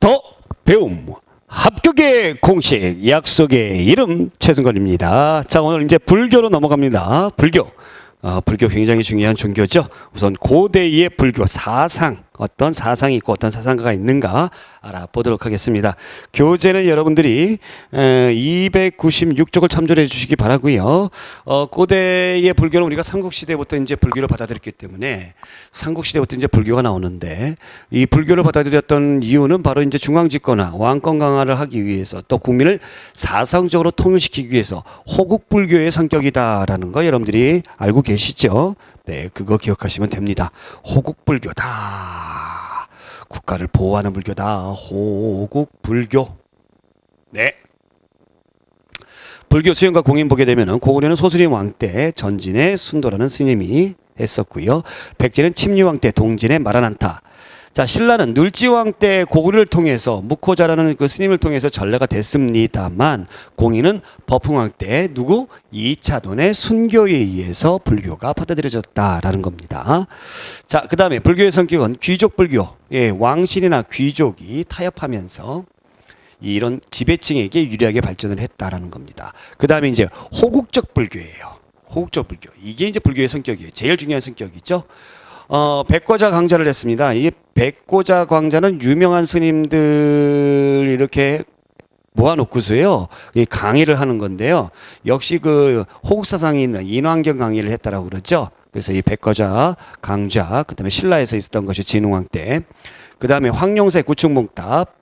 더 배움 합격의 공식 약속의 이름 최승건입니다. 자, 오늘 이제 불교로 넘어갑니다. 불교 굉장히 중요한 종교죠. 우선 고대의 불교 사상, 어떤 사상이 있고 어떤 사상가가 있는가 알아보도록 하겠습니다. 교재는 여러분들이 296쪽을 참조해 주시기 바라고요. 고대의 불교는 우리가 삼국시대부터 이제 불교를 받아들였기 때문에 삼국시대부터 이제 불교가 나오는데, 이 불교를 받아들였던 이유는 바로 이제 중앙집권화, 왕권 강화를 하기 위해서, 또 국민을 사상적으로 통일시키기 위해서 호국불교의 성격이다라는 거 여러분들이 알고 계시죠? 네, 그거 기억하시면 됩니다. 호국불교다. 국가를 보호하는 불교다. 호국불교. 네. 불교 수행과 공인 보게 되면은 고구려는 소수림 왕 때 전진의 순도라는 스님이 했었고요. 백제는 침리왕 때 동진의 마라난타. 자, 신라는 눌지왕 때 고구려를 통해서 묵호자라는 그 스님을 통해서 전래가 됐습니다만, 공인은 버풍왕 때 누구? 이차돈의 순교에 의해서 불교가 받아들여졌다라는 겁니다. 자, 그 다음에 불교의 성격은 귀족 불교. 예, 왕실이나 귀족이 타협하면서 이런 지배층에게 유리하게 발전을 했다라는 겁니다. 그 다음에 이제 호국적 불교예요. 호국적 불교. 이게 이제 불교의 성격이에요. 제일 중요한 성격이죠. 백고자 강좌를 했습니다. 이 백고자 강좌는 유명한 스님들 이렇게 모아놓고서요, 강의를 하는 건데요. 역시 그 호국사상이 있는 인왕경 강의를 했다라고 그러죠. 그래서 이 백고자 강좌, 그 다음에 신라에서 있었던 것이 진흥왕 때, 그 다음에 황룡사의 구충몽답,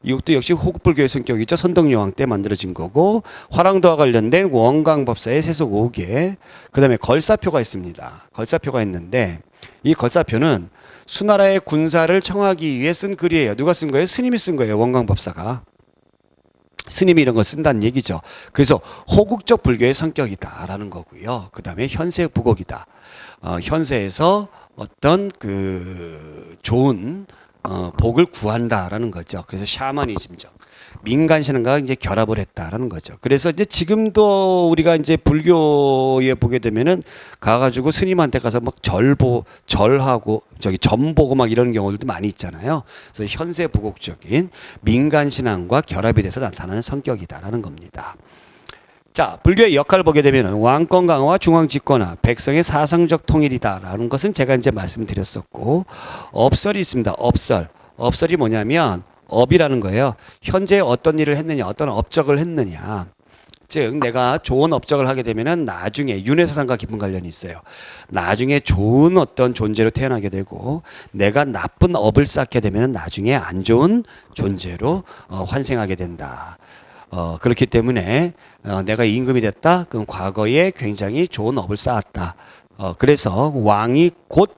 이것도 역시 호국불교의 성격이죠. 선덕여왕 때 만들어진 거고, 화랑도와 관련된 원광법사의 세속 5개, 그 다음에 걸사표가 있습니다. 걸사표가 있는데, 이 걸사표는 수나라의 군사를 청하기 위해 쓴 글이에요. 누가 쓴 거예요? 스님이 쓴 거예요. 원광법사가. 스님이 이런 거 쓴다는 얘기죠. 그래서 호국적 불교의 성격이다라는 거고요. 그 다음에 현세 부곡이다. 현세에서 어떤 그 좋은 복을 구한다라는 거죠. 그래서 샤머니즘적 민간신앙과 이제 결합을 했다라는 거죠. 그래서 이제 지금도 우리가 이제 불교에 보게 되면은 가가지고 스님한테 가서 막 절하고 점보고 막 이런 경우들도 많이 있잖아요. 그래서 현세 부곡적인 민간신앙과 결합이 돼서 나타나는 성격이다라는 겁니다. 자, 불교의 역할을 보게 되면 왕권 강화와 중앙 집권화, 백성의 사상적 통일이다라는 것은 제가 이제 말씀드렸었고, 업설이 있습니다. 업설이 뭐냐면 업이라는 거예요. 현재 어떤 일을 했느냐, 어떤 업적을 했느냐. 즉 내가 좋은 업적을 하게 되면은 나중에 윤회사상과 깊은 관련이 있어요. 나중에 좋은 어떤 존재로 태어나게 되고, 내가 나쁜 업을 쌓게 되면은 나중에 안 좋은 존재로 환생하게 된다. 그렇기 때문에 내가 임금이 됐다. 그럼 과거에 굉장히 좋은 업을 쌓았다. 그래서 왕이 곧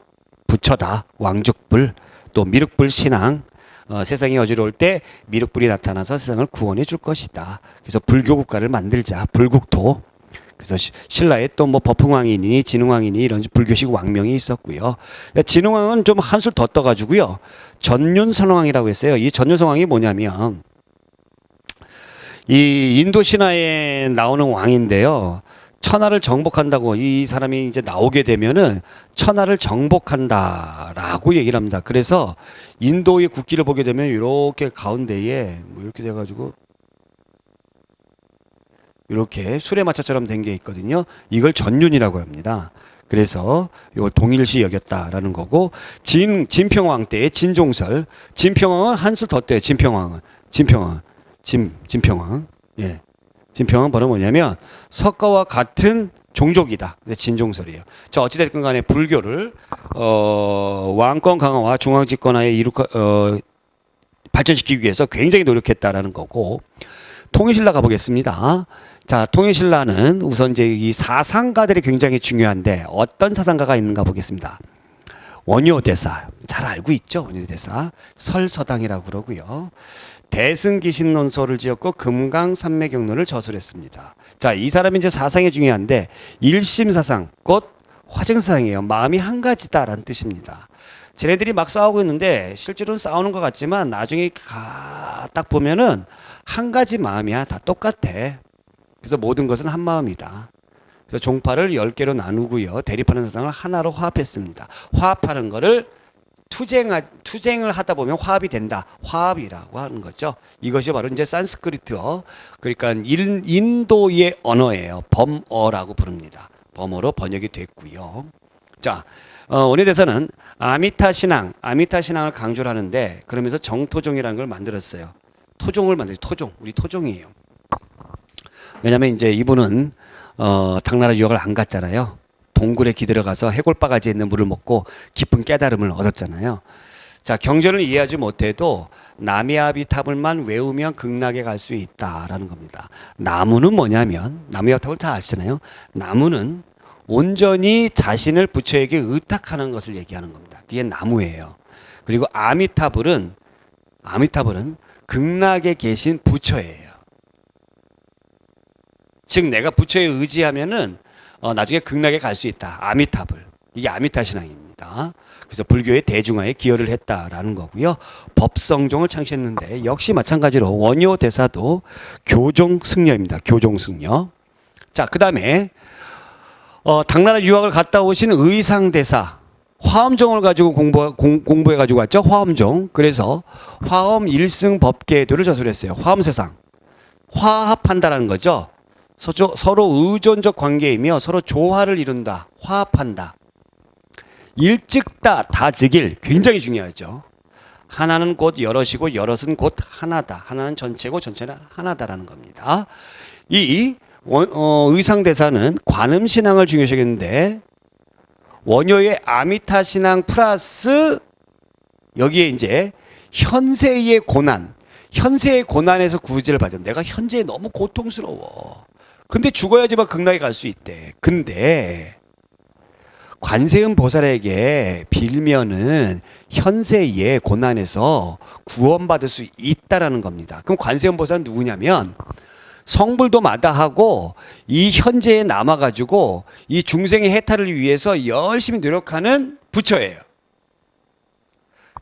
부처다. 왕족불, 또 미륵불 신앙. 세상이 어지러울 때 미륵불이 나타나서 세상을 구원해 줄 것이다. 그래서 불교 국가를 만들자. 불국토. 그래서 신라에 또 뭐 버풍왕이니 진흥왕이니 이런 불교식 왕명이 있었고요. 진흥왕은 좀 한술 더 떠가지고요. 전륜선왕이라고 했어요. 이 전륜선왕이 뭐냐면 이 인도 신화에 나오는 왕인데요. 천하를 정복한다고 이 사람이 이제 나오게 되면은 천하를 정복한다라고 얘기를 합니다. 그래서 인도의 국기를 보게 되면 이렇게 가운데에 뭐 이렇게 돼가지고 이렇게 수레마차처럼 된 게 있거든요. 이걸 전륜이라고 합니다. 그래서 이걸 동일시 여겼다라는 거고, 진평왕 때의 진종설, 진평왕은 한술 더 떼요. 진평왕. 예. 진평은 바로 뭐냐면 석가와 같은 종족이다. 진종설이에요. 자, 어찌됐든 간에 불교를 왕권 강화와 중앙 집권화에 발전시키기 위해서 굉장히 노력했다라는 거고, 통일신라 가보겠습니다. 자, 통일신라는 우선 이제 이 사상가들이 굉장히 중요한데 어떤 사상가가 있는가 보겠습니다. 원효대사, 잘 알고 있죠? 원효대사. 설서당이라고 그러고요. 대승기신론서를 지었고 금강산매경론을 저술했습니다. 자, 이 사람이 이제 사상이 중요한데 일심사상, 곧 화증사상이에요. 마음이 한 가지다라는 뜻입니다. 쟤네들이 막 싸우고 있는데 실제로는 싸우는 것 같지만 나중에 딱 보면은 한 가지 마음이야. 다 똑같아. 그래서 모든 것은 한 마음이다. 그래서 종파를 10개로 나누고요. 대립하는 사상을 하나로 화합했습니다. 화합하는 거를 투쟁을 하다 보면 화합이 된다. 화합이라고 하는 거죠. 이것이 바로 이제 산스크리트어, 그러니까 인도의 언어예요. 범어라고 부릅니다. 범어로 번역이 됐고요. 자, 오늘 대사는 아미타 신앙을 강조를 하는데 그러면서 정토종이라는 걸 만들었어요. 토종을 만들어요. 토종, 우리 토종이에요. 왜냐하면 이제 이분은 당나라 유학을 안 갔잖아요. 동굴에 기들어가서 해골바가지에 있는 물을 먹고 깊은 깨달음을 얻었잖아요. 자, 경전을 이해하지 못해도 나미아비탑을만 외우면 극락에 갈 수 있다라는 겁니다. 나무는 뭐냐면, 나미아비탑을 다 아시잖아요. 나무는 온전히 자신을 부처에게 의탁하는 것을 얘기하는 겁니다. 그게 나무예요. 그리고 아미타불은 극락에 계신 부처예요. 즉 내가 부처에 의지하면은 나중에 극락에 갈 수 있다. 아미타불. 이게 아미타 신앙입니다. 그래서 불교의 대중화에 기여를 했다라는 거고요. 법성종을 창시했는데 역시 마찬가지로 원효 대사도 교종승려입니다. 교종승려. 자, 그다음에 당나라 유학을 갔다 오신 의상대사 화엄종을 가지고 공부해가지고 왔죠. 화엄종. 그래서 화엄 일승 법계도를 저술했어요. 화엄세상. 화합한다라는 거죠. 서로 의존적 관계이며 서로 조화를 이룬다. 화합한다. 일즉다 다즉일 굉장히 중요하죠. 하나는 곧 여럿이고 여럿은 곧 하나다. 하나는 전체고 전체는 하나다라는 겁니다. 이 의상대사는 관음신앙을 중요시했는데 원효의 아미타신앙 플러스 여기에 이제 현세의 고난에서 구제를 받은 내가 현재에 너무 고통스러워. 근데 죽어야지만 극락에 갈 수 있대. 근데 관세음 보살에게 빌면은 현세의 고난에서 구원받을 수 있다라는 겁니다. 그럼 관세음 보살은 누구냐면 성불도 마다하고 이 현재에 남아가지고 이 중생의 해탈을 위해서 열심히 노력하는 부처예요.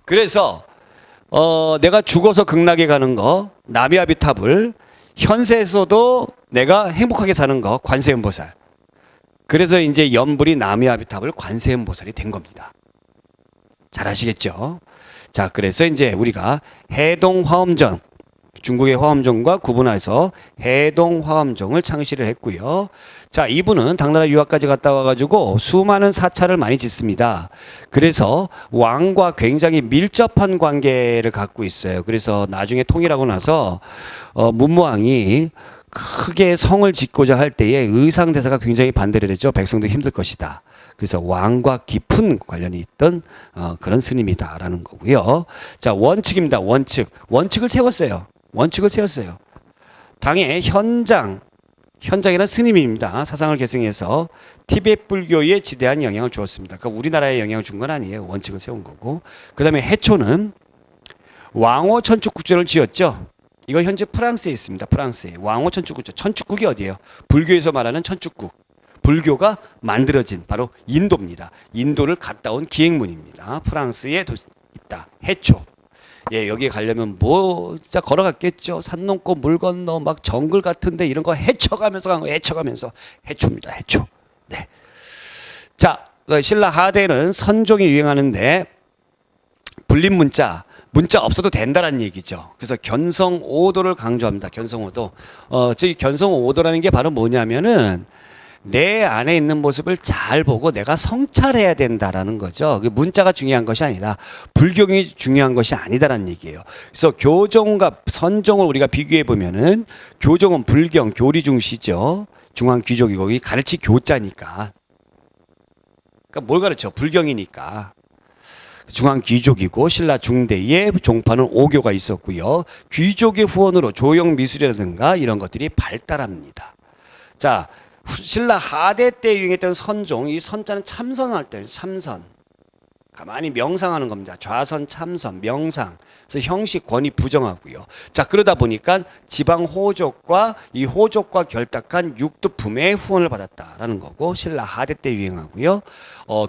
그래서 내가 죽어서 극락에 가는 거 나비아비탑을 현세에서도 내가 행복하게 사는 거 관세음보살. 그래서 이제 연불이 나미아비탑을 관세음보살이 된 겁니다. 잘 아시겠죠? 자, 그래서 이제 우리가 해동화엄정, 중국의 화엄종과 구분해서 해동화엄종을 창시를 했고요. 자, 이분은 당나라 유학까지 갔다 와가지고 수많은 사찰을 많이 짓습니다. 그래서 왕과 굉장히 밀접한 관계를 갖고 있어요. 그래서 나중에 통일하고 나서 문무왕이 크게 성을 짓고자 할 때에 의상대사가 굉장히 반대를 했죠. 백성도 힘들 것이다. 그래서 왕과 깊은 관련이 있던 그런 스님이다라는 거고요. 자, 원칙입니다. 원칙을 세웠어요. 당의 현장이란 스님입니다. 사상을 계승해서 티베트 불교에 지대한 영향을 주었습니다. 그러니까 우리나라에 영향을 준 건 아니에요. 원칙을 세운 거고. 그 다음에 해초는 왕호 천축국전을 지었죠. 이거 현재 프랑스에 있습니다. 프랑스에. 왕호 천축국전. 천축국이 어디예요? 불교에서 말하는 천축국. 불교가 만들어진 바로 인도입니다. 인도를 갔다 온 기행문입니다. 프랑스에 있다. 해초. 예, 여기에 가려면 뭐 진짜 걸어갔겠죠. 산 넘고 물 건너 막 정글 같은데 이런 거 헤쳐가면서 간 거 해초입니다. 해초. 네. 자, 신라 하대는 선종이 유행하는데 불림 문자 없어도 된다라는 얘기죠. 그래서 견성오도를 강조합니다. 견성오도. 저기 견성오도라는 게 바로 뭐냐면은 내 안에 있는 모습을 잘 보고 내가 성찰해야 된다라는 거죠. 그 문자가 중요한 것이 아니다. 불경이 중요한 것이 아니다라는 얘기예요. 그래서 교종과 선종을 우리가 비교해 보면은 교종은 불경, 교리 중시죠. 중앙 귀족이고 이 가르치 교자니까. 그러니까 뭘 가르쳐? 불경이니까. 중앙 귀족이고 신라 중대에 종파는 오교가 있었고요. 귀족의 후원으로 조형 미술이라든가 이런 것들이 발달합니다. 자, 신라 하대 때 유행했던 선종, 이 선자는 참선할 때 참선. 가만히 명상하는 겁니다. 좌선, 참선, 명상. 그래서 형식, 권위 부정하고요. 자, 그러다 보니까 지방 호족과 이 호족과 결탁한 육두품의 후원을 받았다라는 거고 신라 하대 때 유행하고요.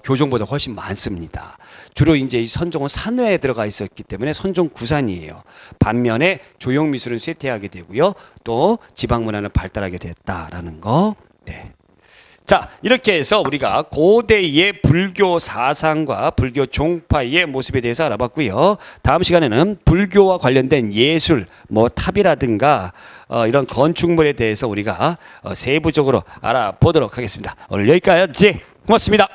교종보다 훨씬 많습니다. 주로 이제 이 선종은 산회에 들어가 있었기 때문에 선종 구산이에요. 반면에 조형미술은 쇠퇴하게 되고요. 또 지방 문화는 발달하게 됐다라는 거. 네. 자, 이렇게 해서 우리가 고대의 불교 사상과 불교 종파의 모습에 대해서 알아봤고요. 다음 시간에는 불교와 관련된 예술, 뭐 탑이라든가 이런 건축물에 대해서 우리가 세부적으로 알아보도록 하겠습니다. 오늘 여기까지. 고맙습니다.